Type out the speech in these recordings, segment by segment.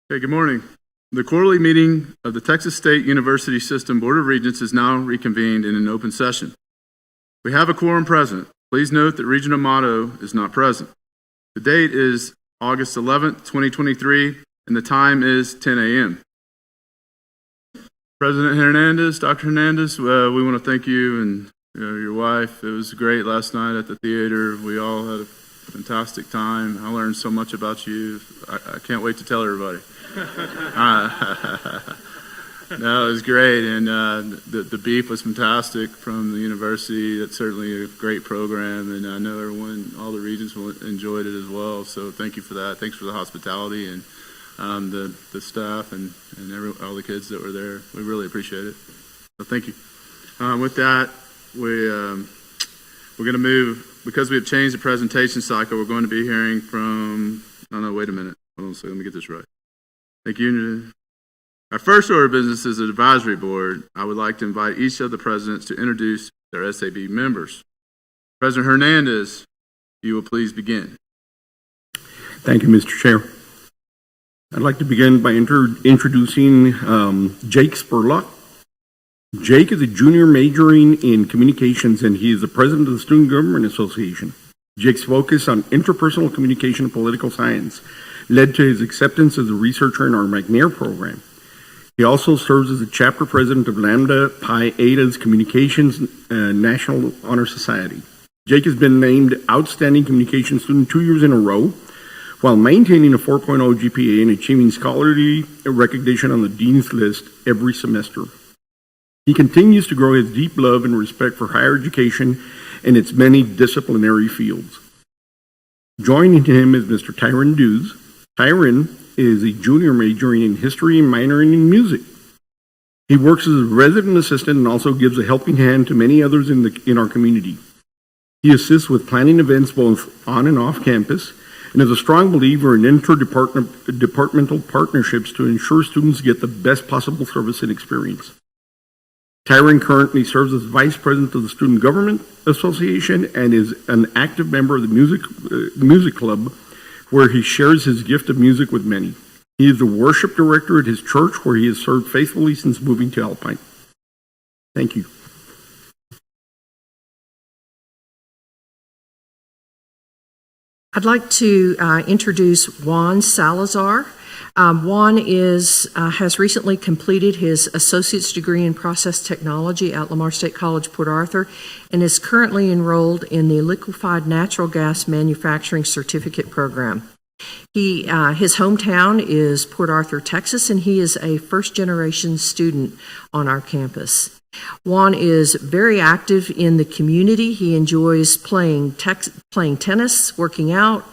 Okay, good morning. The quarterly meeting of the Texas State University System Board of Regents is now reconvened in an open session. We have a quorum present. Please note that Regent Amato is not present. The date is August 11th, 2023, and the time is 10 a.m. President Hernandez, Dr. Hernandez, we want to thank you and your wife. It was great last night at the theater. We all had a fantastic time. I learned so much about you. I can't wait to tell everybody. No, it was great, and the beef was fantastic from the university. It's certainly a great program, and I know all the regents enjoyed it as well. So thank you for that. Thanks for the hospitality and the staff and all the kids that were there. We really appreciate it. So thank you. With that, we're going to move, because we have changed the presentation cycle. We're going to be hearing from. Oh no, wait a minute. Hold on a second. Let me get this right. Thank you. Our first order of business is the advisory board. I would like to invite each of the presidents to introduce their SAB members. President Hernandez, you will please begin. Thank you, Mr. Chair. I'd like to begin by introducing Jake Spurlock. Jake is a junior majoring in communications, and he is the president of the Student Government Association. Jake's focus on interpersonal communication and political science led to his acceptance as a researcher in our McNair program. He also serves as the chapter president of Lambda Pi Eta's Communications National Honor Society. Jake has been named Outstanding Communication Student 2 years in a row, while maintaining a 4.0 GPA and achieving scholarly recognition on the Dean's List every semester. He continues to grow his deep love and respect for higher education and its many disciplinary fields. Joining him is Mr. Tyron Dews. Tyron is a junior majoring in history and minoring in music. He works as a resident assistant and also gives a helping hand to many others in our community. He assists with planning events both on and off campus and is a strong believer in interdepartmental partnerships to ensure students get the best possible service and experience. Tyron currently serves as vice president of the Student Government Association and is an active member of the music club, where he shares his gift of music with many. He is the worship director at his church, where he has served faithfully since moving to Alpine. Thank you. I'd like to introduce Juan Salazar. Juan has recently completed his associate's degree in process technology at Lamar State College, Port Arthur, and is currently enrolled in the liquefied natural gas manufacturing certificate program. His hometown is Port Arthur, Texas, and he is a first-generation student on our campus. Juan is very active in the community. He enjoys playing tennis, working out,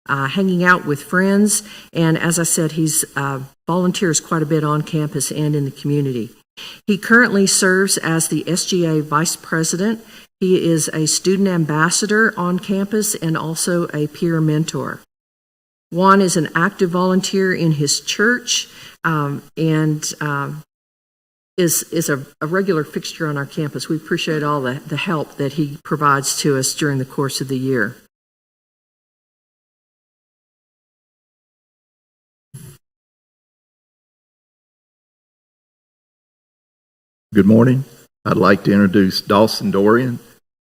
hanging out with friends, and as I said, he's volunteers quite a bit on campus and in the community. He currently serves as the SGA Vice President. He is a student ambassador on campus and also a peer mentor. Juan is an active volunteer in his church and is a regular fixture on our campus. We appreciate all the help that he provides to us during the course of the year. Good morning. I'd like to introduce Dawson Dorian.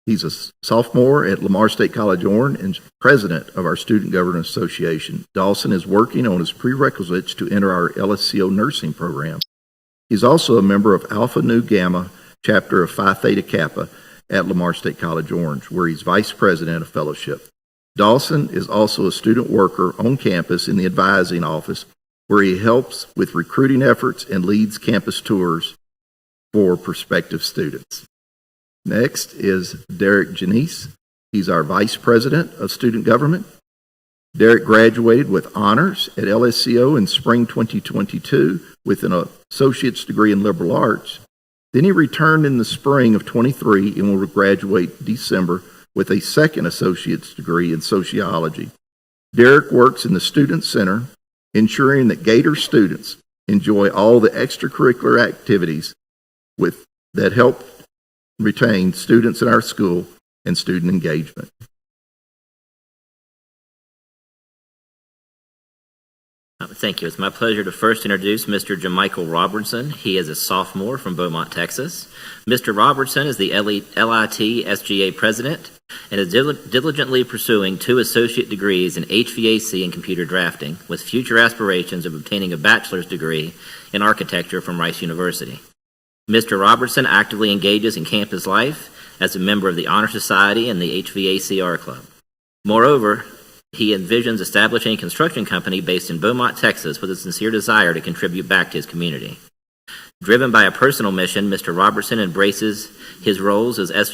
He's a sophomore at Lamar State College Orange and president of our Student Government Association. Dawson is working on his prerequisites to enter our LSCO nursing program. He's also a member of Alpha Nu Gamma, chapter of Phi Theta Kappa at Lamar State College Orange, where he's vice president of fellowship. Dawson is also a student worker on campus in the advising office, where he helps with recruiting efforts and leads campus tours for prospective students. Next is Derek Janice. He's our Vice President of Student Government. Derek graduated with honors at LSCO in spring 2022 with an associate's degree in liberal arts. Then he returned in the spring of 23 and will graduate December with a second associate's degree in sociology. Derek works in the Student Center, ensuring that Gator students enjoy all the extracurricular activities that help retain students in our school and student engagement. Thank you. It's my pleasure to first introduce Mr. Jamichael Robertson. He is a sophomore from Beaumont, Texas. Mr. Robertson is the LIT SGA president and is diligently pursuing 2 associate degrees in HVAC and computer drafting, with future aspirations of obtaining a bachelor's degree in architecture from Rice University. Mr. Robertson actively engages in campus life as a member of the Honor Society and the HVACR Club. Moreover, he envisions establishing a construction company based in Beaumont, Texas, with a sincere desire to contribute back to his community. Driven by a personal mission, Mr. Robertson embraces his roles as as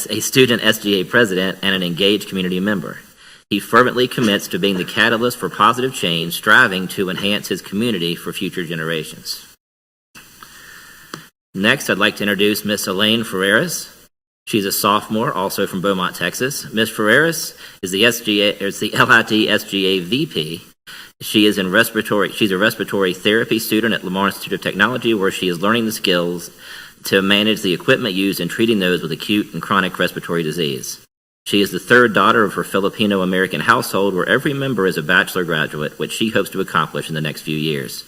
a student SGA president and an engaged community member. He fervently commits to being the catalyst for positive change, striving to enhance his community for future generations. Next, I'd like to introduce Miss Elaine Ferreras. She's a sophomore, also from Beaumont, Texas. Ms. Ferreras is the LIT SGA VP. She's a respiratory therapy student at Lamar Institute of Technology, where she is learning the skills to manage the equipment used in treating those with acute and chronic respiratory disease. She is the 3rd daughter of her Filipino-American household, where every member is a bachelor graduate, which she hopes to accomplish in the next few years.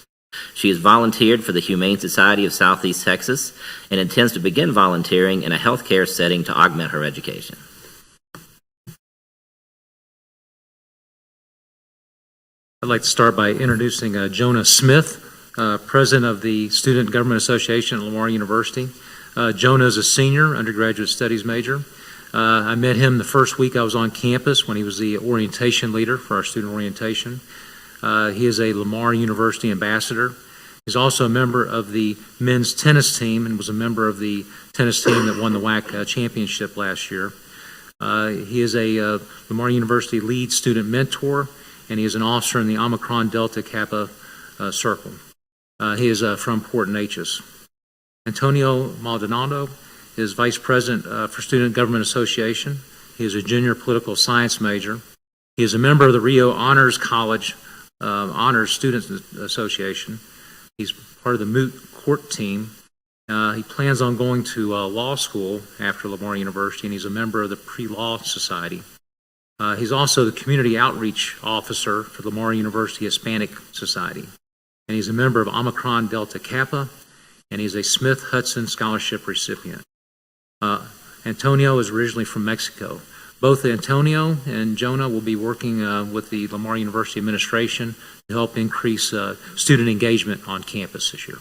She has volunteered for the Humane Society of Southeast Texas and intends to begin volunteering in a healthcare setting to augment her education. I'd like to start by introducing Jonah Smith, president of the Student Government Association at Lamar University. Jonah is a senior, undergraduate studies major. I met him the first week I was on campus when he was the orientation leader for our student orientation. He is a Lamar University ambassador. He's also a member of the men's tennis team and was a member of the tennis team that won the WAC championship last year. He is a Lamar University lead student mentor, and he is an officer in the Omicron Delta Kappa Circle. He is from Port Neches. Antonio Maldonado is vice president for Student Government Association. He is a junior political science major. He is a member of the Rio Honors College Honors Students Association. He's part of the moot court team. He plans on going to law school after Lamar University, and he's a member of the Pre-Law Society. He's also the community outreach officer for Lamar University Hispanic Society, and he's a member of Omicron Delta Kappa, and he's a Smith-Hudson Scholarship recipient. Antonio is originally from Mexico. Both Antonio and Jonah will be working with the Lamar University administration to help increase student engagement on campus this year.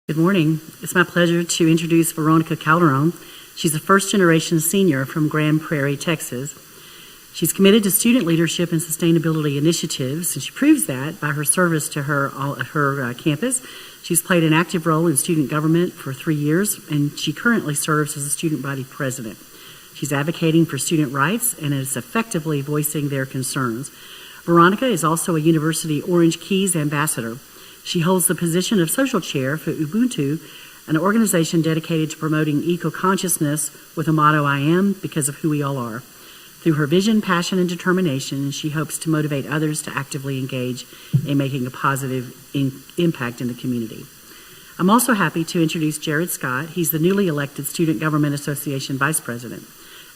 Good morning. It's my pleasure to introduce Veronica Calderon. She's a first-generation senior from Grand Prairie, Texas. She's committed to student leadership and sustainability initiatives, and she proves that by her service to her campus. She's played an active role in student government for 3 years, and she currently serves as a student body president. She's advocating for student rights and is effectively voicing their concerns. Veronica is also a University Orange Keys ambassador. She holds the position of social chair for Ubuntu, an organization dedicated to promoting eco-consciousness with the motto, "I am because of who we all are." Through her vision, passion, and determination, she hopes to motivate others to actively engage in making a positive impact in the community. I'm also happy to introduce Jared Scott. He's the newly elected Student Government Association Vice President.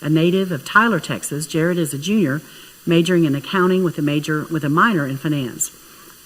A native of Tyler, Texas, Jared is a junior majoring in accounting with a minor in finance.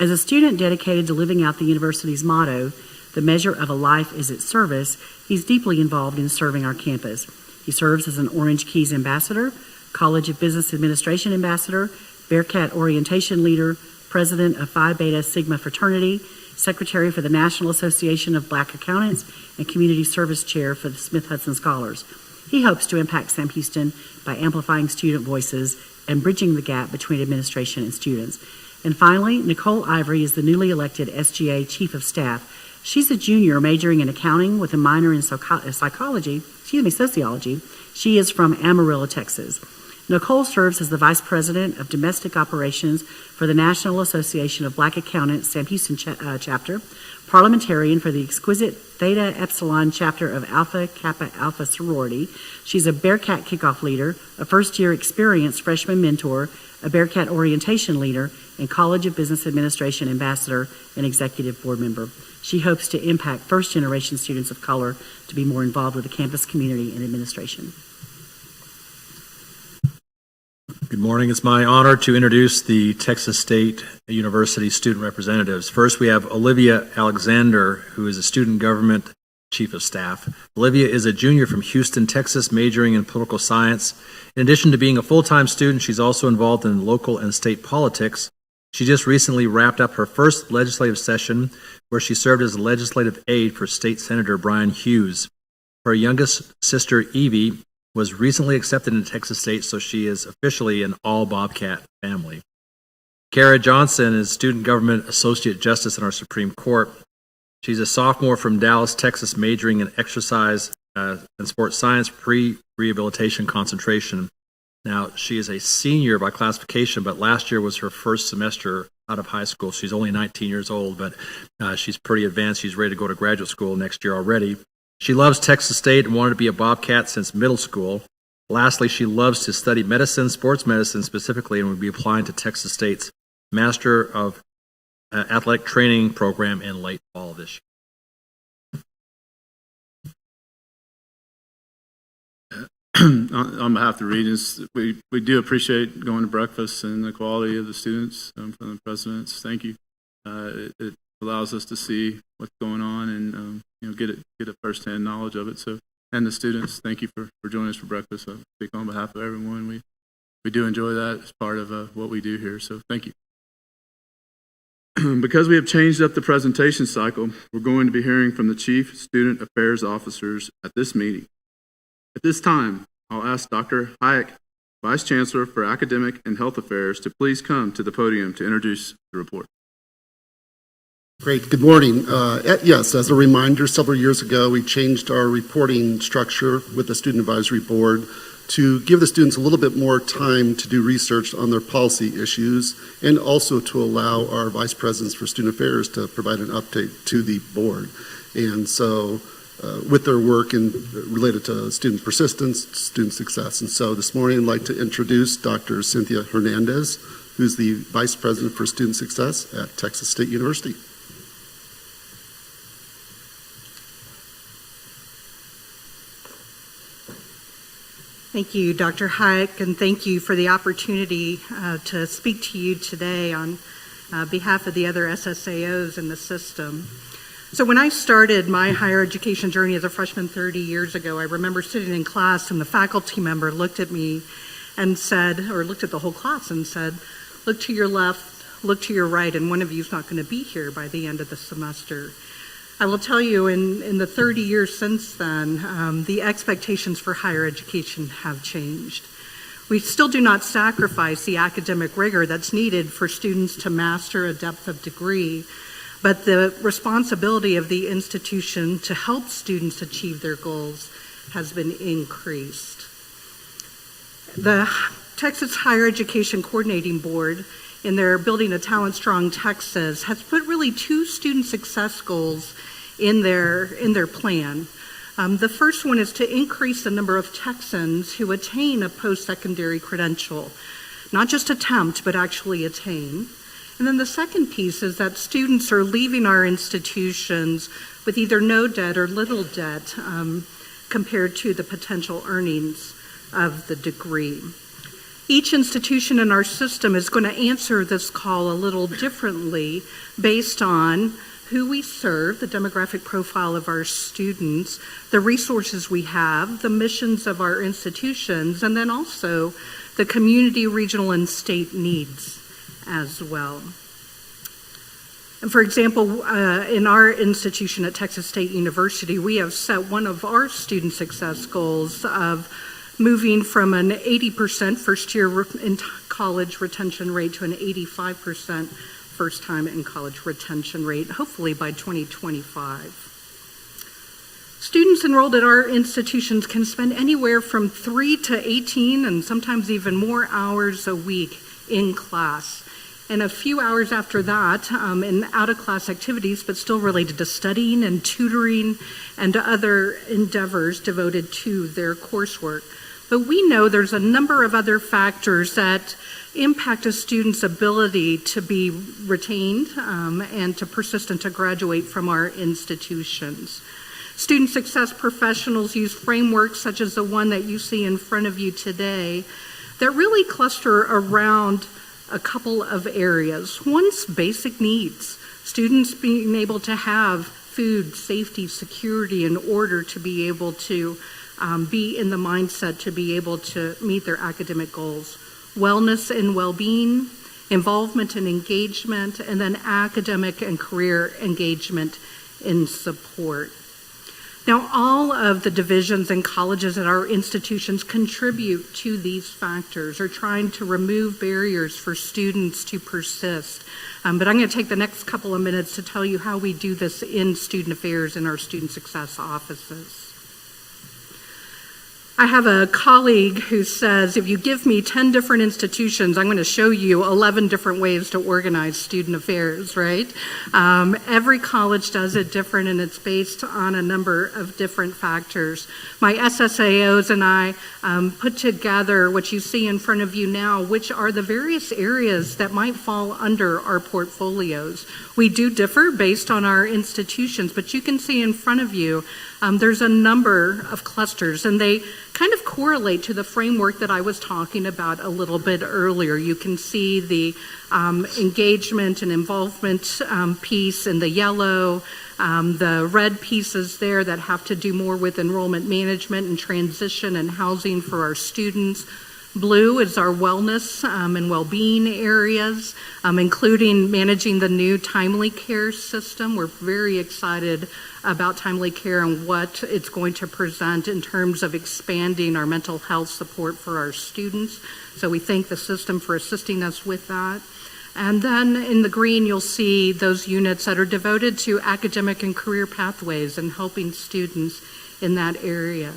As a student dedicated to living out the university's motto, "The measure of a life is its service," he's deeply involved in serving our campus. He serves as an Orange Keys ambassador, College of Business Administration ambassador, Bearcat orientation leader, president of Phi Beta Sigma fraternity, secretary for the National Association of Black Accountants, and community service chair for the Smith-Hudson Scholars. He hopes to impact Sam Houston by amplifying student voices and bridging the gap between administration and students. And finally, Nicole Ivory is the newly elected SGA Chief of Staff. She's a junior majoring in accounting with a minor in sociology. She is from Amarillo, Texas. Nicole serves as the Vice President of Domestic Operations for the National Association of Black Accountants, Sam Houston chapter, parliamentarian for the exquisite Theta Epsilon chapter of Alpha Kappa Alpha sorority. She's a Bearcat kickoff leader, a first-year experienced freshman mentor, a Bearcat orientation leader, and College of Business Administration ambassador and executive board member. She hopes to impact first-generation students of color to be more involved with the campus community and administration. Good morning. It's my honor to introduce the Texas State University student representatives. First, we have Olivia Alexander, who is a student government chief of staff. Olivia is a junior from Houston, Texas, majoring in political science. In addition to being a full-time student, she's also involved in local and state politics. She just recently wrapped up her first legislative session, where she served as a legislative aide for State Senator Brian Hughes. Her youngest sister, Evie, was recently accepted into Texas State, so she is officially an all-Bobcat family. Kara Johnson is Student Government Associate Justice in our Supreme Court. She's a sophomore from Dallas, Texas, majoring in exercise and sports science, pre-rehabilitation concentration. Now, she is a senior by classification, but last year was her first semester out of high school. She's only 19 years old, but she's pretty advanced. She's ready to go to graduate school next year already. She loves Texas State and wanted to be a Bobcat since middle school. Lastly, she loves to study medicine, sports medicine specifically, and will be applying to Texas State's Master of Athletic Training program in late fall this year. On behalf of the Regents, we do appreciate going to breakfast and the quality of the students from the presidents. Thank you. It allows us to see what's going on and get a firsthand knowledge of it. So, and the students, thank you for joining us for breakfast. I speak on behalf of everyone. We do enjoy that as part of what we do here. So, thank you. Because we have changed up the presentation cycle, we're going to be hearing from the Chief Student Affairs Officers at this meeting. At this time, I'll ask Dr. Hayek, Vice Chancellor for Academic and Health Affairs, to please come to the podium to introduce the report. Great. Good morning. Yes, as a reminder, several years ago, we changed our reporting structure with the Student Advisory Board to give the students a little bit more time to do research on their policy issues, and also to allow our Vice Presidents for Student Affairs to provide an update to the board. And so with their work related to student persistence, student success. And so this morning I'd like to introduce Dr. Cynthia Hernandez, who's the Vice President for Student Success at Texas State University. Thank you, Dr. Hayek, and thank you for the opportunity to speak to you today on behalf of the other SSAOs in the system. So when I started my higher education journey as a freshman 30 years ago, I remember sitting in class and the faculty member looked at me and said, or looked at the whole class and said, look to your left, look to your right, and one of you is not going to be here by the end of the semester. I will tell you, in the 30 years since then, the expectations for higher education have changed. We still do not sacrifice the academic rigor that's needed for students to master a depth of degree, but the responsibility of the institution to help students achieve their goals has been increased. The Texas Higher Education Coordinating Board, in their Building a Talent Strong Texas, has put really two student success goals in their plan. The first one is to increase the number of Texans who attain a post-secondary credential, not just attempt, but actually attain. And then the second piece is that students are leaving our institutions with either no debt or little debt compared to the potential earnings of the degree. Each institution in our system is going to answer this call a little differently based on who we serve, the demographic profile of our students, the resources we have, the missions of our institutions, and then also the community, regional, and state needs as well. And for example, in our institution at Texas State University, we have set one of our student success goals of moving from an 80% first year in college retention rate to an 85% first time in college retention rate, hopefully by 2025. Students enrolled at our institutions can spend anywhere from 3 to 18 and sometimes even more hours a week in class. And a few hours after that in out-of-class activities, but still related to studying and tutoring and other endeavors devoted to their coursework. But we know there's a number of other factors that impact a student's ability to be retained and to persist and to graduate from our institutions. Student success professionals use frameworks such as the one that you see in front of you today that really cluster around a couple of areas. One's basic needs, students being able to have food, safety, security in order to be able to be in the mindset to be able to meet their academic goals. Wellness and well-being, involvement and engagement, and then academic and career engagement in support. Now, all of the divisions and colleges at our institutions contribute to these factors, or trying to remove barriers for students to persist. But I'm going to take the next couple of minutes to tell you how we do this in student affairs in our student success offices. I have a colleague who says, if you give me 10 different institutions, I'm going to show you 11 different ways to organize student affairs, right? Every college does it different, and it's based on a number of different factors. My SSAOs and I put together what you see in front of you now, which are the various areas that might fall under our portfolios. We do differ based on our institutions, but you can see in front of you there's a number of clusters, and they kind of correlate to the framework that I was talking about a little bit earlier. You can see the engagement and involvement piece in the yellow, the red pieces there that have to do more with enrollment management and transition and housing for our students. Blue is our wellness and well-being areas, including managing the new timely care system. We're very excited about timely care and what it's going to present in terms of expanding our mental health support for our students. So we thank the system for assisting us with that. And then in the green, you'll see those units that are devoted to academic and career pathways and helping students in that area.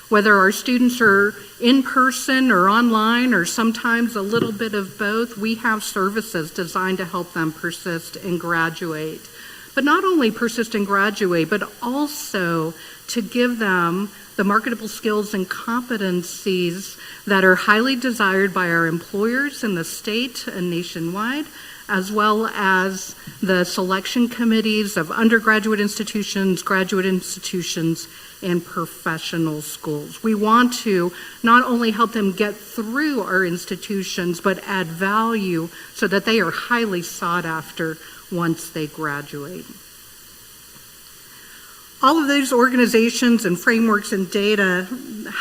Whether our students are in person or online or sometimes a little bit of both, we have services designed to help them persist and graduate. But not only persist and graduate, but also to give them the marketable skills and competencies that are highly desired by our employers in the state and nationwide, as well as the selection committees of undergraduate institutions, graduate institutions, and professional schools. We want to not only help them get through our institutions, but add value so that they are highly sought after once they graduate. All of these organizations and frameworks and data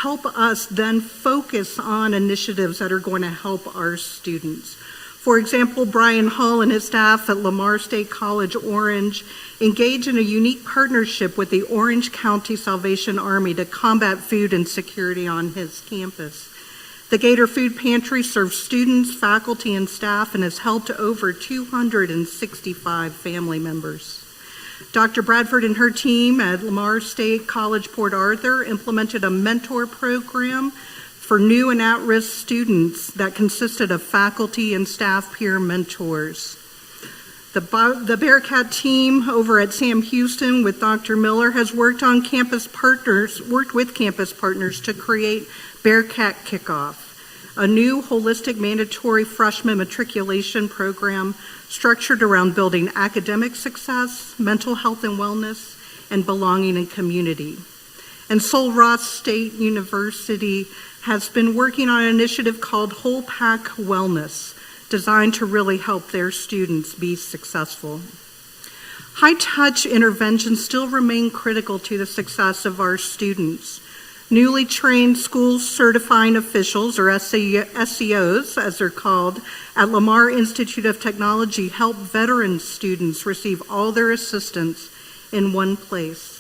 help us then focus on initiatives that are going to help our students. For example, Brian Hull and his staff at Lamar State College Orange engage in a unique partnership with the Orange County Salvation Army to combat food insecurity on his campus. The Gator Food Pantry serves students, faculty, and staff and has helped over 265 family members. Dr. Bradford and her team at Lamar State College Port Arthur implemented a mentor program for new and at-risk students that consisted of faculty and staff peer mentors. The Bearcat team over at Sam Houston with Dr. Miller has worked with campus partners to create Bearcat Kickoff, a new holistic mandatory freshman matriculation program structured around building academic success, mental health and wellness, and belonging in community. And Sul Ross State University has been working on an initiative called Whole Pack Wellness, designed to really help their students be successful. High-touch interventions still remain critical to the success of our students. Newly trained school certifying officials, or SCOs as they're called, at Lamar Institute of Technology help veteran students receive all their assistance in one place.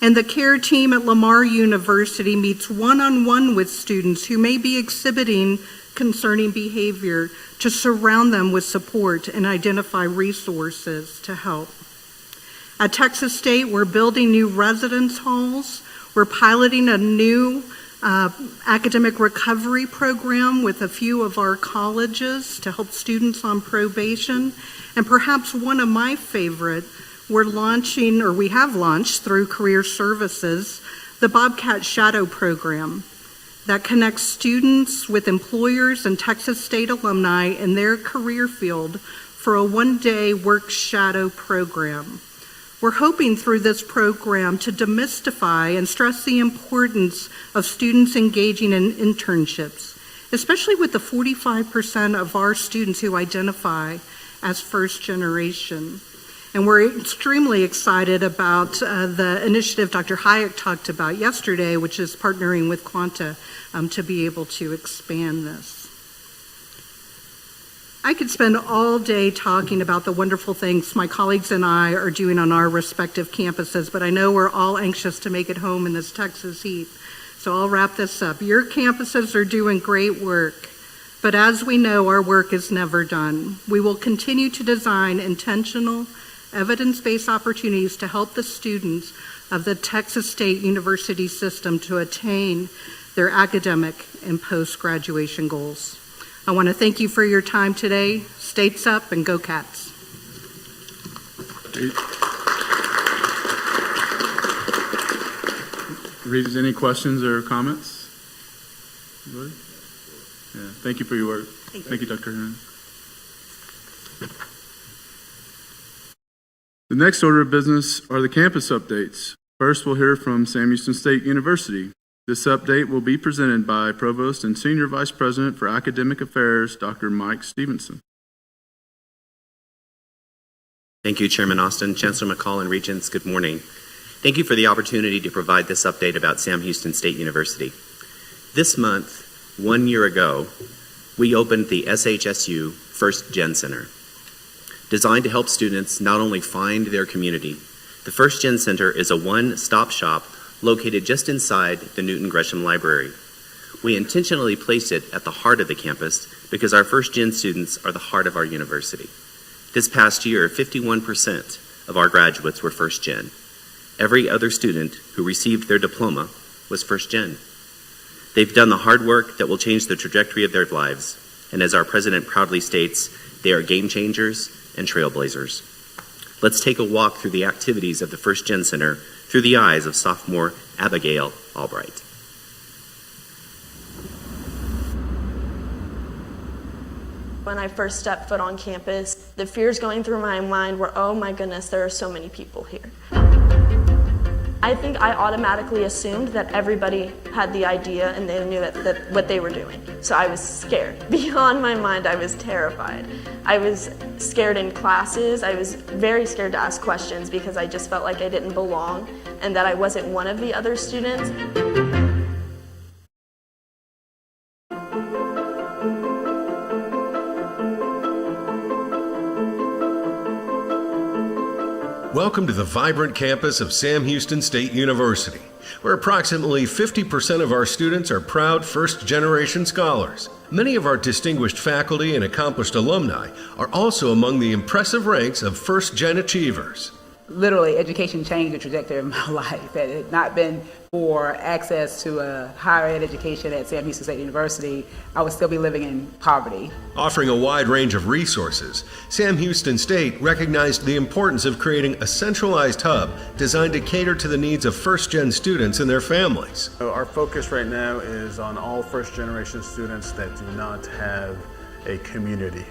And the care team at Lamar University meets one-on-one with students who may be exhibiting concerning behavior to surround them with support and identify resources to help. At Texas State, we're building new residence halls. We're piloting a new academic recovery program with a few of our colleges to help students on probation. And perhaps one of my favorite, we have launched through Career Services, the Bobcat Shadow Program that connects students with employers and Texas State alumni in their career field for a one-day work shadow program. We're hoping through this program to demystify and stress the importance of students engaging in internships especially with the 45% of our students who identify as first generation. And we're extremely excited about the initiative Dr. Hayek talked about yesterday, which is partnering with Quanta to be able to expand this. I could spend all day talking about the wonderful things my colleagues and I are doing on our respective campuses, but I know we're all anxious to make it home in this Texas heat. So I'll wrap this up. Your campuses are doing great work, but as we know, our work is never done. We will continue to design intentional, evidence-based opportunities to help the students of the Texas State University system to attain their academic and post-graduation goals. I want to thank you for your time today. States up and go Cats. Regents, any questions or comments? Anybody? Yeah, thank you for your work. Thank you, Dr. Hearn. The next order of business are the campus updates. First, we'll hear from Sam Houston State University. This update will be presented by Provost and Senior Vice President for Academic Affairs, Dr. Mike Stevenson. Thank you, Chairman Austin, Chancellor McCall, and Regents. Good morning. Thank you for the opportunity to provide this update about Sam Houston State University. This month, 1 year ago, we opened the SHSU First Gen Center. Designed to help students not only find their community, the First Gen Center is a one-stop shop located just inside the Newton Gresham Library. We intentionally placed it at the heart of the campus because our First Gen students are the heart of our university. This past year, 51% of our graduates were First Gen. Every other student who received their diploma was First Gen. They've done the hard work that will change the trajectory of their lives, and as our president proudly states, they are game changers and trailblazers. Let's take a walk through the activities of the First Gen Center through the eyes of sophomore Abigail Albright. When I first stepped foot on campus, the fears going through my mind were, oh my goodness, there are so many people here. I think I automatically assumed that everybody had the idea and they knew that what they were doing. So I was scared. Beyond my mind, I was terrified. I was scared in classes. I was very scared to ask questions because I just felt like I didn't belong and that I wasn't one of the other students. Welcome to the vibrant campus of Sam Houston State University, where approximately 50% of our students are proud first-generation scholars. Many of our distinguished faculty and accomplished alumni are also among the impressive ranks of first-gen achievers. Literally, education changed the trajectory of my life. Had it not been for access to a higher ed education at Sam Houston State University, I would still be living in poverty. Offering a wide range of resources, Sam Houston State recognized the importance of creating a centralized hub designed to cater to the needs of first-gen students and their families. So our focus right now is on all first-generation students that do not have a community.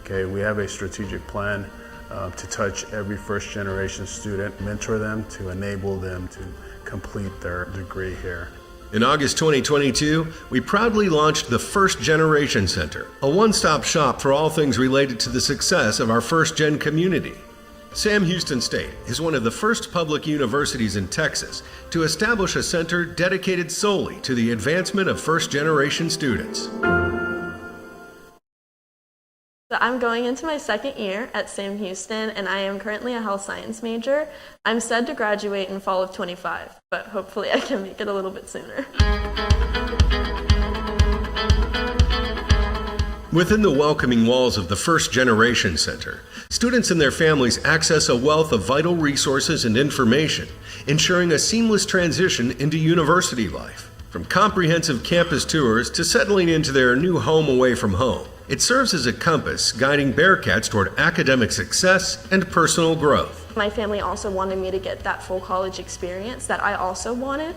Okay, we have a strategic plan to touch every first-generation student, mentor them to enable them to complete their degree here. In August 2022, we proudly launched the First Generation Center, a one-stop shop for all things related to the success of our first-gen community. Sam Houston State is one of the first public universities in Texas to establish a center dedicated solely to the advancement of first-generation students. So I'm going into my second year at Sam Houston, and I am currently a health science major. I'm set to graduate in fall of 25, but hopefully I can make it a little bit sooner. Within the welcoming walls of the First Generation Center, students and their families access a wealth of vital resources and information, ensuring a seamless transition into university life. From comprehensive campus tours to settling into their new home away from home, it serves as a compass guiding Bearcats toward academic success and personal growth. My family also wanted me to get that full college experience that I also wanted.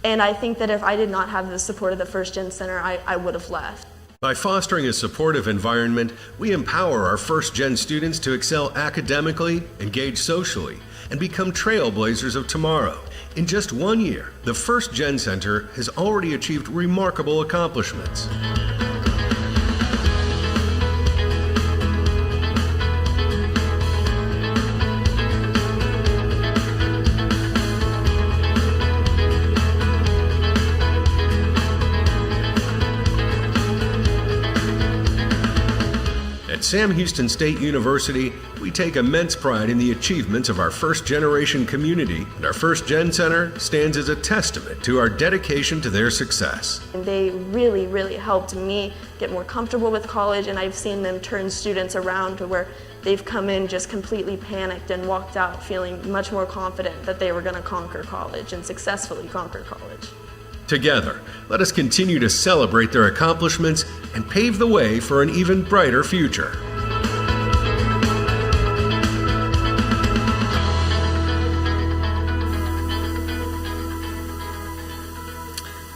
And I think that if I did not have the support of the First Gen Center, I would have left. By fostering a supportive environment, we empower our first-gen students to excel academically, engage socially, and become trailblazers of tomorrow. In just 1 year, the First Gen Center has already achieved remarkable accomplishments. At Sam Houston State University, we take immense pride in the achievements of our first-generation community, and our First Gen Center stands as a testament to our dedication to their success. And they really, really helped me get more comfortable with college, and I've seen them turn students around to where they've come in just completely panicked and walked out feeling much more confident that they were going to conquer college and successfully conquer college. Together, let us continue to celebrate their accomplishments and pave the way for an even brighter future.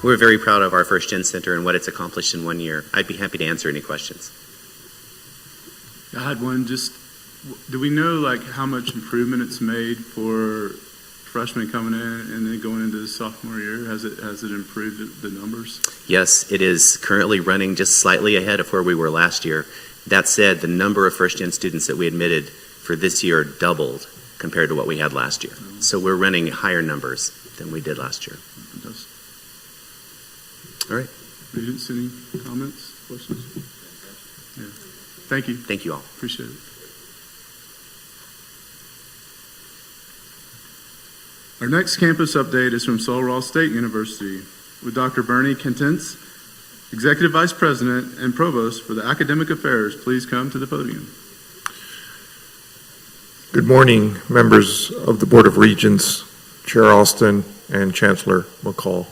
We're very proud of our First Gen Center and what it's accomplished in 1 year. I'd be happy to answer any questions. I had one. Do we know like how much improvement it's made for freshmen coming in and then going into the sophomore year? Has it improved the numbers? Yes, it is currently running just slightly ahead of where we were last year. That said, the number of First Gen students that we admitted for this year doubled compared to what we had last year. So we're running higher numbers than we did last year. All right. Regents, any comments, questions? Yeah. Thank you. Thank you all. Appreciate it. Our next campus update is from Sul Ross State University with Dr. Bernie Kentence, Executive Vice President and Provost for the Academic Affairs. Please come to the podium. Good morning, members of the Board of Regents, Chair Austin, and Chancellor McCall.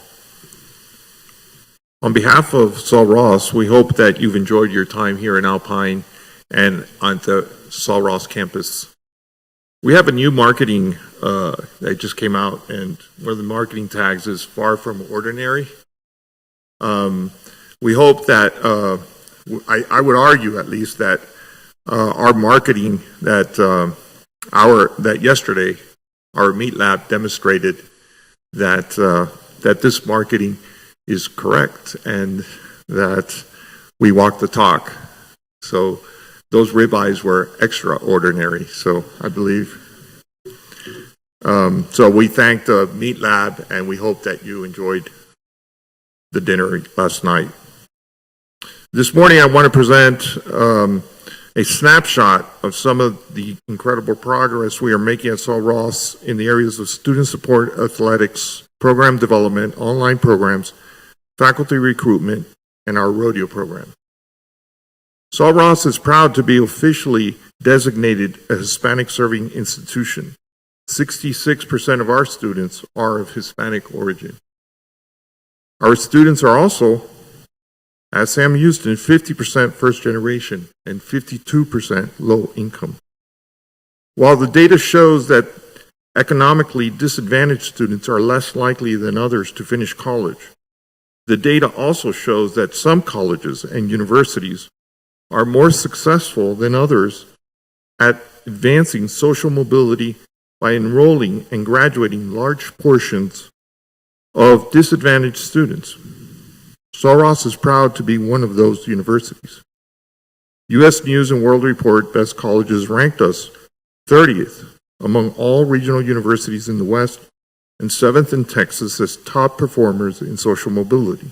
On behalf of Sul Ross, we hope that you've enjoyed your time here in Alpine and on the Sul Ross campus. We have a new marketing that just came out, and one of the marketing tags is far from ordinary. We hope that, I would argue at least that our marketing that yesterday, our meat lab demonstrated that this marketing is correct and that we walk the talk. So those ribeyes were extraordinary, so I believe. So we thank the Meat Lab, and we hope that you enjoyed the dinner last night. This morning I want to present a snapshot of some of the incredible progress we are making at Sul Ross in the areas of student support, athletics, program development, online programs, faculty recruitment, and our rodeo program. Sul Ross is proud to be officially designated a Hispanic serving institution. 66% of our students are of Hispanic origin. Our students are also, at Sam Houston, 50% first generation and 52% low income. While the data shows that economically disadvantaged students are less likely than others to finish college, the data also shows that some colleges and universities are more successful than others at advancing social mobility by enrolling and graduating large portions of disadvantaged students. Sul Ross is proud to be one of those universities. U.S. News and World Report Best Colleges ranked us 30th among all regional universities in the West and 7th in Texas as top performers in social mobility.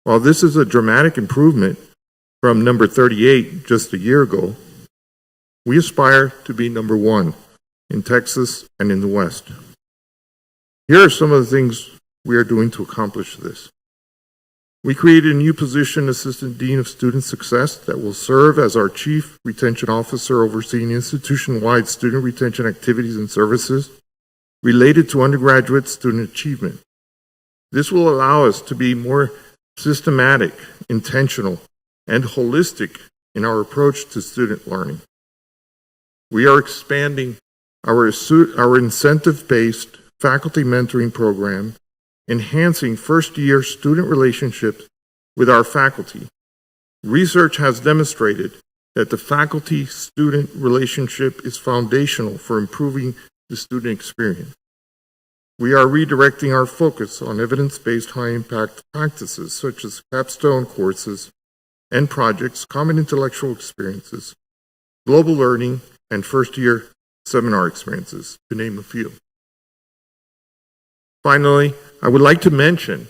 While this is a dramatic improvement from number 38 just a year ago, we aspire to be number 1 in Texas and in the West. Here are some of the things we are doing to accomplish this. We created a new position, Assistant Dean of Student Success, that will serve as our Chief Retention Officer overseeing institution-wide student retention activities and services related to undergraduate student achievement. This will allow us to be more systematic, intentional, and holistic in our approach to student learning. We are expanding our incentive-based faculty mentoring program, enhancing first-year student relationships with our faculty. Research has demonstrated that the faculty-student relationship is foundational for improving the student experience. We are redirecting our focus on evidence-based high-impact practices such as capstone courses and projects, common intellectual experiences, global learning, and first-year seminar experiences, to name a few. Finally, I would like to mention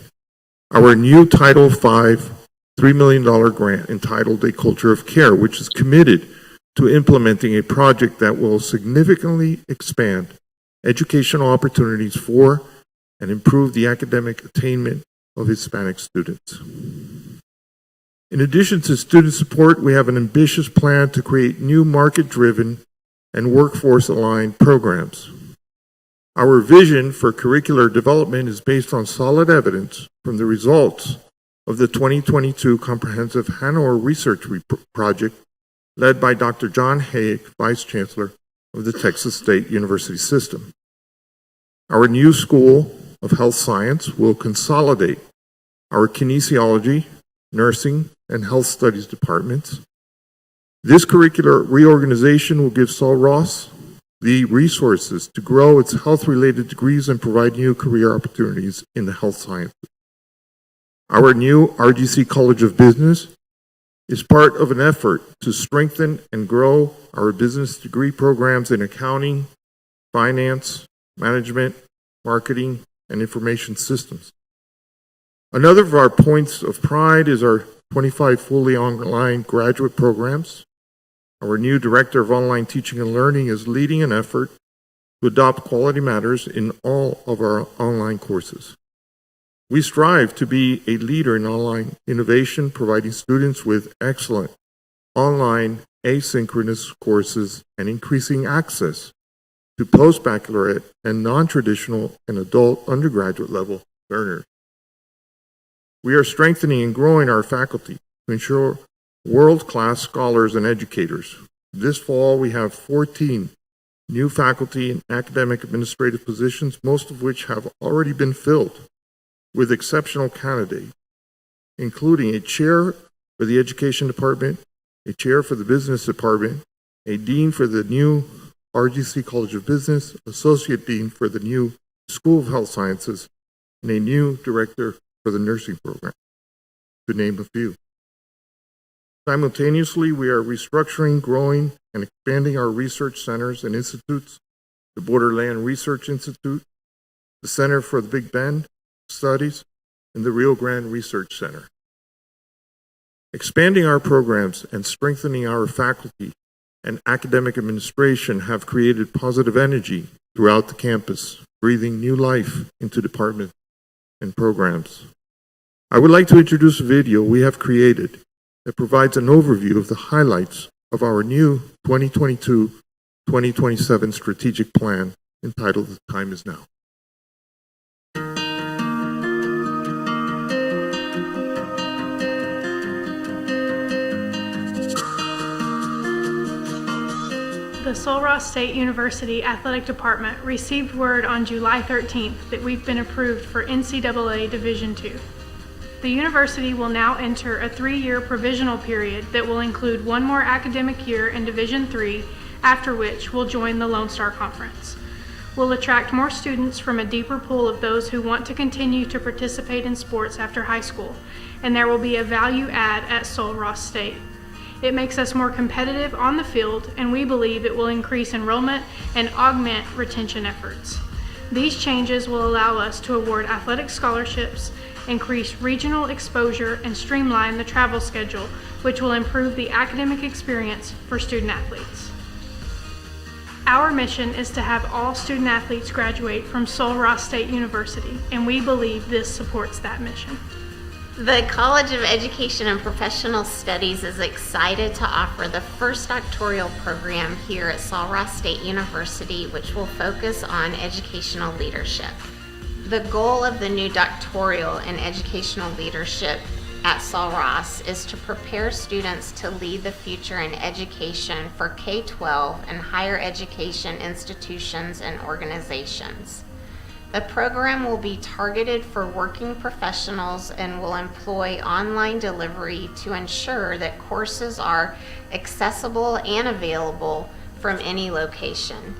our new Title V $3 million grant entitled A Culture of Care, which is committed to implementing a project that will significantly expand educational opportunities for and improve the academic attainment of Hispanic students. In addition to student support, we have an ambitious plan to create new market-driven and workforce-aligned programs. Our vision for curricular development is based on solid evidence from the results of the 2022 Comprehensive Hanover Research Project led by Dr. John Haig, Vice Chancellor of the Texas State University System. Our new School of Health Science will consolidate our kinesiology, nursing, and health studies departments. This curricular reorganization will give Sul Ross the resources to grow its health-related degrees and provide new career opportunities in the health sciences. Our new RGC College of Business is part of an effort to strengthen and grow our business degree programs in accounting, finance, management, marketing, and information systems. Another of our points of pride is our 25 fully online graduate programs. Our new Director of Online Teaching and Learning is leading an effort to adopt Quality Matters in all of our online courses. We strive to be a leader in online innovation, providing students with excellent online asynchronous courses and increasing access to post-baccalaureate and non-traditional and adult undergraduate level learners. We are strengthening and growing our faculty to ensure world-class scholars and educators. This fall, we have 14 new faculty and academic administrative positions, most of which have already been filled with exceptional candidates, including a chair for the education department, a chair for the business department, a dean for the new RGC College of Business, associate dean for the new School of Health Sciences, and a new director for the nursing program, to name a few. Simultaneously, we are restructuring, growing, and expanding our research centers and institutes, the Borderland Research Institute, the Center for the Big Bend Studies, and the Rio Grande Research Center. Expanding our programs and strengthening our faculty and academic administration have created positive energy throughout the campus, breathing new life into departments and programs. I would like to introduce a video we have created that provides an overview of the highlights of our new 2022-2027 strategic plan entitled The Time Is Now. The Sul Ross State University Athletic Department received word on July 13th that we've been approved for NCAA Division II. The university will now enter a 3-year provisional period that will include 1 more academic year in Division III, after which we'll join the Lone Star Conference. We'll attract more students from a deeper pool of those who want to continue to participate in sports after high school, and there will be a value add at Sul Ross State. It makes us more competitive on the field, and we believe it will increase enrollment and augment retention efforts. These changes will allow us to award athletic scholarships, increase regional exposure, and streamline the travel schedule, which will improve the academic experience for student athletes. Our mission is to have all student athletes graduate from Sul Ross State University, and we believe this supports that mission. The College of Education and Professional Studies is excited to offer the first doctoral program here at Sul Ross State University, which will focus on educational leadership. The goal of the new doctoral in educational leadership at Sul Ross is to prepare students to lead the future in education for K-12 and higher education institutions and organizations. The program will be targeted for working professionals and will employ online delivery to ensure that courses are accessible and available from any location.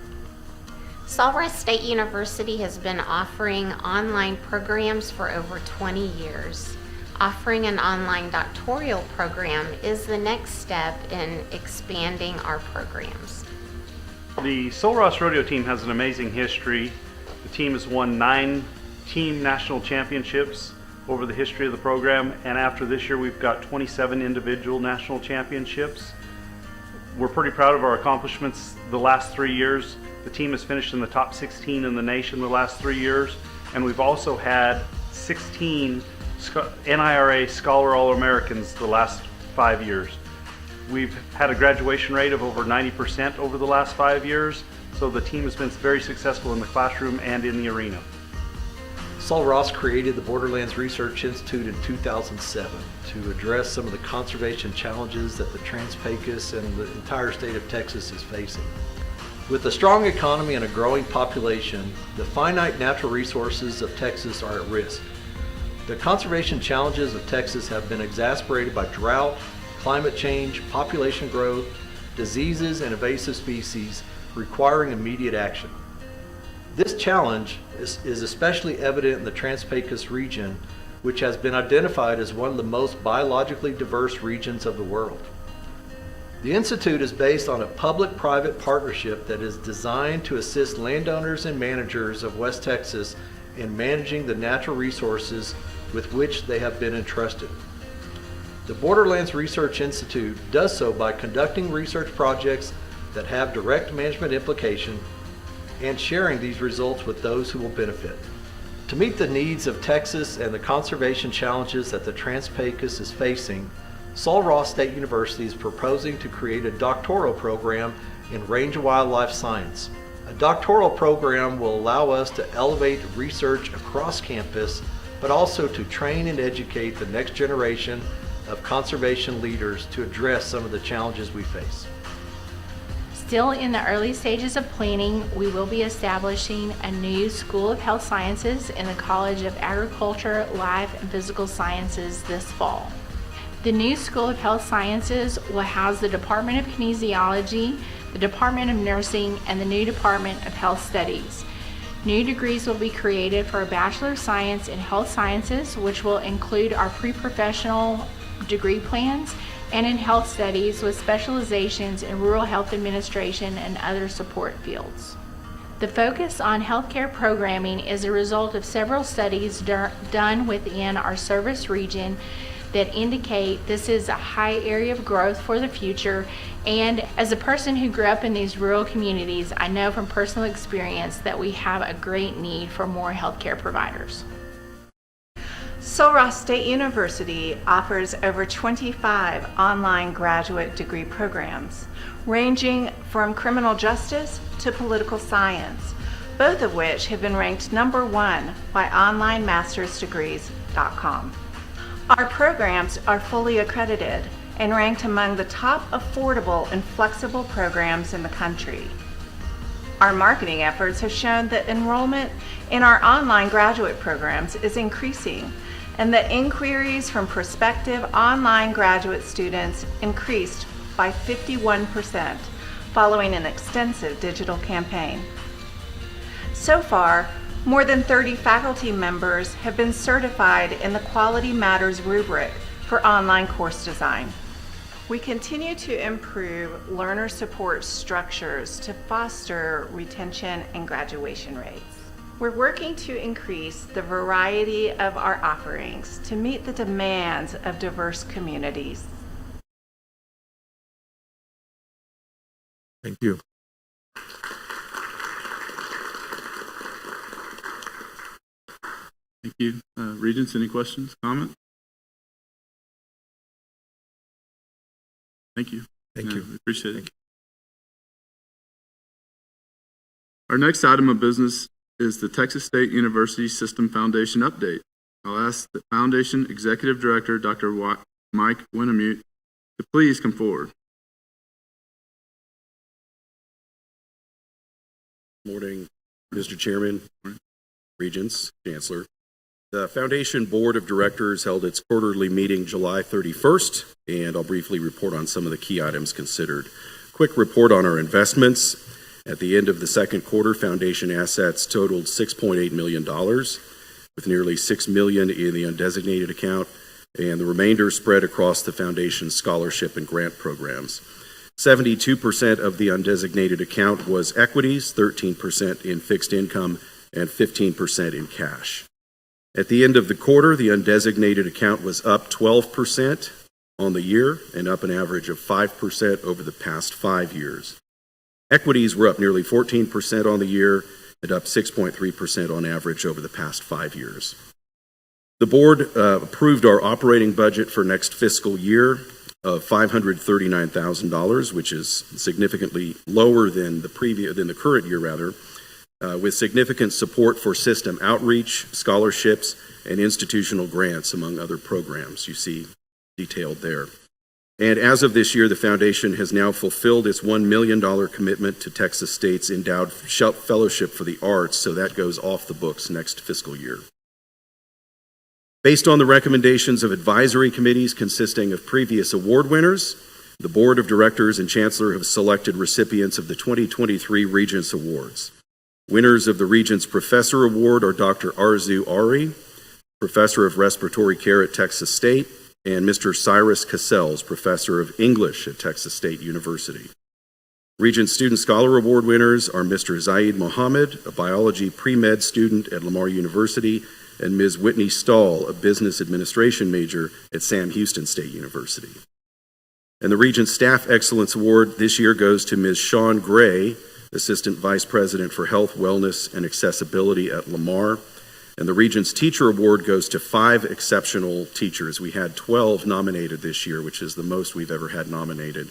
Sul Ross State University has been offering online programs for over 20 years. Offering an online doctoral program is the next step in expanding our programs. The Sul Ross Rodeo team has an amazing history. The team has won 9 team national championships over the history of the program, and after this year we've got 27 individual national championships. We're pretty proud of our accomplishments the last 3 years. The team has finished in the top 16 in the nation the last 3 years, and we've also had 16 NIRA Scholar All-Americans the last 5 years. We've had a graduation rate of over 90% over the last 5 years, so the team has been very successful in the classroom and in the arena. Sul Ross created the Borderlands Research Institute in 2007 to address some of the conservation challenges that the Trans-Pecos and the entire state of Texas is facing. With a strong economy and a growing population, the finite natural resources of Texas are at risk. The conservation challenges of Texas have been exacerbated by drought, climate change, population growth, diseases, and invasive species requiring immediate action. This challenge is especially evident in the Trans-Pecos region, which has been identified as one of the most biologically diverse regions of the world. The Institute is based on a public-private partnership that is designed to assist landowners and managers of West Texas in managing the natural resources with which they have been entrusted. The Borderlands Research Institute does so by conducting research projects that have direct management implication and sharing these results with those who will benefit. To meet the needs of Texas and the conservation challenges that the Trans-Pecos is facing, Sul Ross State University is proposing to create a doctoral program in range and wildlife science. A doctoral program will allow us to elevate research across campus, but also to train and educate the next generation of conservation leaders to address some of the challenges we face. Still in the early stages of planning, we will be establishing a new School of Health Sciences in the College of Agriculture, Life, and Physical Sciences this fall. The new School of Health Sciences will house the Department of Kinesiology, the Department of Nursing, and the new Department of Health Studies. New degrees will be created for a Bachelor of Science in Health Sciences, which will include our pre-professional degree plans, and in Health Studies with specializations in rural health administration and other support fields. The focus on healthcare programming is a result of several studies done within our service region that indicate this is a high area of growth for the future, and as a person who grew up in these rural communities, I know from personal experience that we have a great need for more healthcare providers. Sul Ross State University offers over 25 online graduate degree programs, ranging from criminal justice to political science, both of which have been ranked #1 by onlinemastersdegrees.com. Our programs are fully accredited and ranked among the top affordable and flexible programs in the country. Our marketing efforts have shown that enrollment in our online graduate programs is increasing, and that inquiries from prospective online graduate students increased by 51% following an extensive digital campaign. So far, more than 30 faculty members have been certified in the Quality Matters rubric for online course design. We continue to improve learner support structures to foster retention and graduation rates. We're working to increase the variety of our offerings to meet the demands of diverse communities. Thank you. Thank you. Regents, any questions, comments? Thank you. Thank you. We appreciate it. Our next item of business is the Texas State University System Foundation update. I'll ask the Foundation Executive Director, Dr. Mike Winnemute, to please come forward. Morning, Mr. Chairman, Regents, Chancellor. The Foundation Board of Directors held its quarterly meeting July 31st, and I'll briefly report on some of the key items considered. Quick report on our investments. At the end of the second quarter, foundation assets totaled $6.8 million, with nearly $6 million in the undesignated account, and the remainder spread across the foundation's scholarship and grant programs. 72% of the undesignated account was equities, 13% in fixed income, and 15% in cash. At the end of the quarter, the undesignated account was up 12% on the year and up an average of 5% over the past 5 years. Equities were up nearly 14% on the year and up 6.3% on average over the past 5 years. The board approved our operating budget for next fiscal year of $539,000, which is significantly lower than the current year, with significant support for system outreach, scholarships, and institutional grants, among other programs you see detailed there. And as of this year, the foundation has now fulfilled its $1 million commitment to Texas State's Endowed Fellowship for the Arts, so that goes off the books next fiscal year. Based on the recommendations of advisory committees consisting of previous award winners, the Board of Directors and Chancellor have selected recipients of the 2023 Regents Awards. Winners of the Regents Professor Award are Dr. Arzu Ari, Professor of Respiratory Care at Texas State, and Mr. Cyrus Cassels, Professor of English at Texas State University. Regents Student Scholar Award winners are Mr. Zaid Mohammed, a biology pre-med student at Lamar University, and Ms. Whitney Stahl, a business administration major at Sam Houston State University. And the Regents Staff Excellence Award this year goes to Ms. Shawn Gray, Assistant Vice President for Health, Wellness, and Accessibility at Lamar. And the Regents Teacher Award goes to 5 exceptional teachers. We had 12 nominated this year, which is the most we've ever had nominated.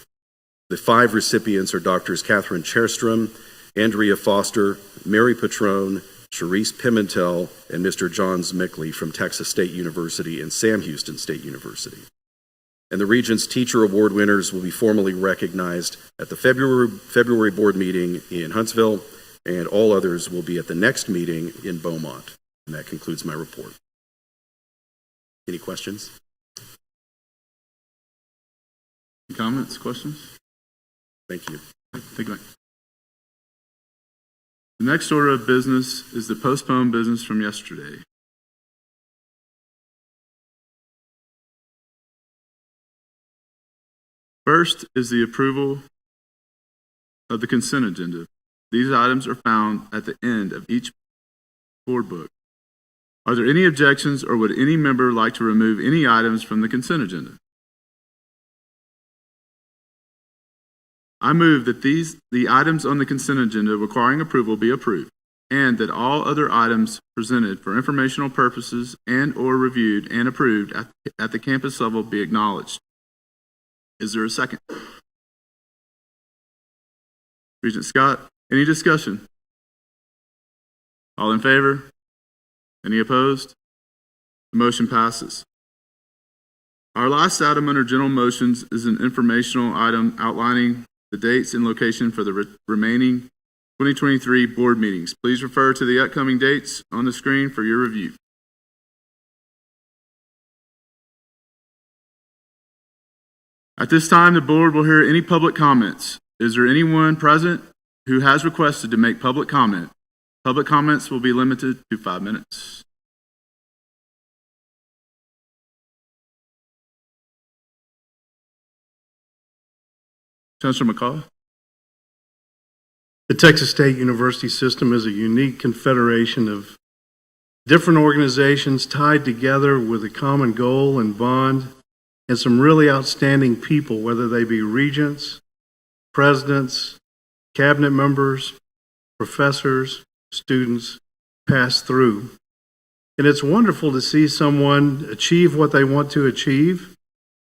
The 5 recipients are Drs. Catherine Cherstrom, Andrea Foster, Mary Patrone, Charisse Pimentel, and Mr. John Zmickley from Texas State University and Sam Houston State University. And the Regents Teacher Award winners will be formally recognized at the February board meeting in Huntsville, and all others will be at the next meeting in Beaumont. And that concludes my report. Any questions? Any comments, questions? Thank you. Thank you, Mike. The next order of business is the postponed business from yesterday. First is the approval of the consent agenda. These items are found at the end of each board book. Are there any objections, or would any member like to remove any items from the consent agenda? I move that the items on the consent agenda requiring approval be approved, and that all other items presented for informational purposes and or reviewed and approved at the campus level be acknowledged. Is there a second? Regent Scott, any discussion? All in favor? Any opposed? The motion passes. Our last item under general motions is an informational item outlining the dates and location for the remaining 2023 board meetings. Please refer to the upcoming dates on the screen for your review. At this time, the board will hear any public comments. Is there anyone present who has requested to make public comment? Public comments will be limited to 5 minutes. Chancellor McCall. The Texas State University system is a unique confederation of different organizations tied together with a common goal and bond, and some really outstanding people, whether they be regents, presidents, cabinet members, professors, students, pass through. And it's wonderful to see someone achieve what they want to achieve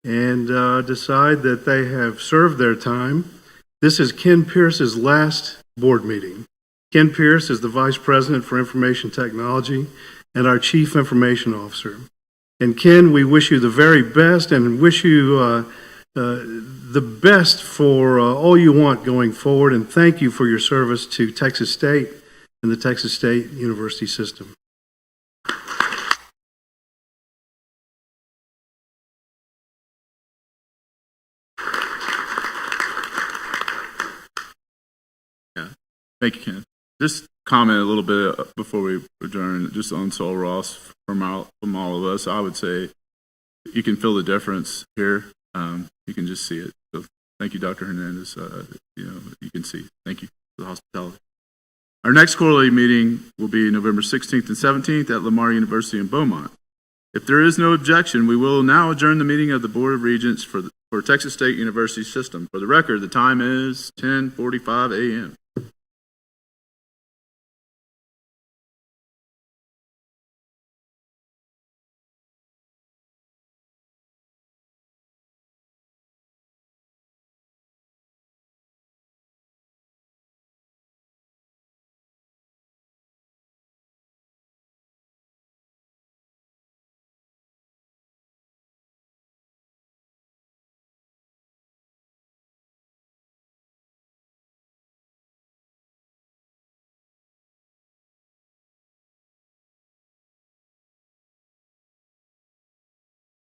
and decide that they have served their time. This is Ken Pierce's last board meeting. Ken Pierce is the Vice President for Information Technology and our Chief Information Officer. And Ken, we wish you the very best and wish you the best for all you want going forward. And thank you for your service to Texas State and the Texas State University system. Thank you, Ken. Just comment a little bit before we adjourn, just on Sol Ross from all of us. I would say you can feel the difference here. You can just see it. So thank you, Dr. Hernandez. You can see. Thank you for the hospitality. Our next quarterly meeting will be November 16th and 17th at Lamar University in Beaumont. If there is no objection, we will now adjourn the meeting of the Board of Regents for Texas State University System. For the record, the time is 10:45 a.m.